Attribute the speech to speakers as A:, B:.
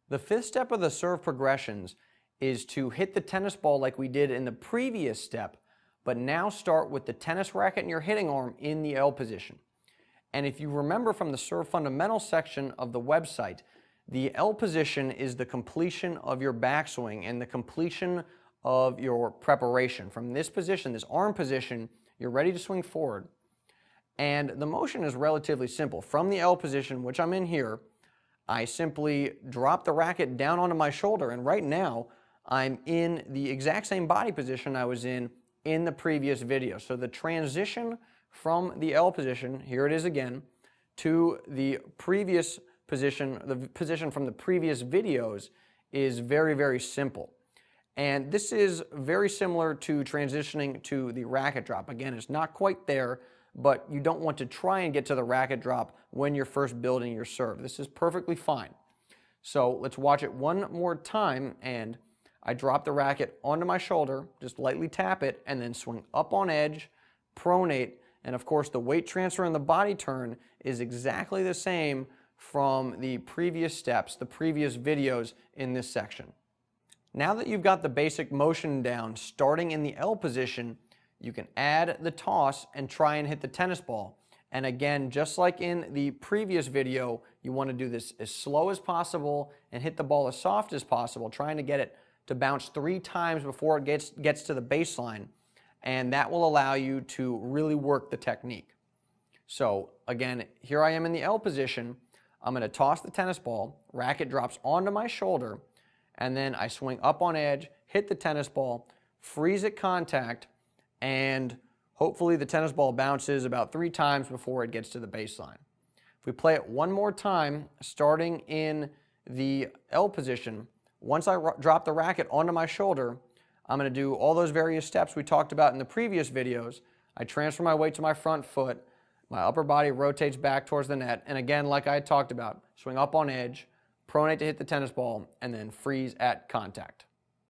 A: The fifth step of the serve progressions is to hit the tennis ball like we did in the previous step, but now start with the tennis racket and your hitting arm in the L position. And if you remember from the Serve Fundamentals section of the website, the L position is the completion of your backswing and the completion of your preparation. From this position, this arm position, you're ready to swing forward. And the motion is relatively simple. From the L position, which I'm in here, I simply drop the racket down onto my shoulder, and right now I'm in the exact same body position I was in the previous video. So the transition from the L position, here it is again, to the previous position, the position from the previous videos is very, very simple. And this is very similar to transitioning to the racket drop. Again, it's not quite there, but you don't want to try and get to the racket drop when you're first building your serve. This is perfectly fine. So let's watch it one more time, and I drop the racket onto my shoulder, just lightly tap it, and then swing up on edge, pronate, and of course the weight transfer and the body turn is exactly the same from the previous steps, the previous videos in this section. Now that you've got the basic motion down, starting in the L position, you can add the toss and try and hit the tennis ball. And again, just like in the previous video, you want to do this as slow as possible and hit the ball as soft as possible, trying to get it to bounce 3 times before it gets to the baseline. And that will allow you to really work the technique. So again, here I am in the L position. I'm going to toss the tennis ball, racket drops onto my shoulder, and then I swing up on edge, hit the tennis ball, freeze at contact, and hopefully the tennis ball bounces about 3 times before it gets to the baseline. If we play it one more time, starting in the L position, once I drop the racket onto my shoulder, I'm going to do all those various steps we talked about in the previous videos. I transfer my weight to my front foot, my upper body rotates back towards the net, and again, like I talked about, swing up on edge, pronate to hit the tennis ball, and then freeze at contact.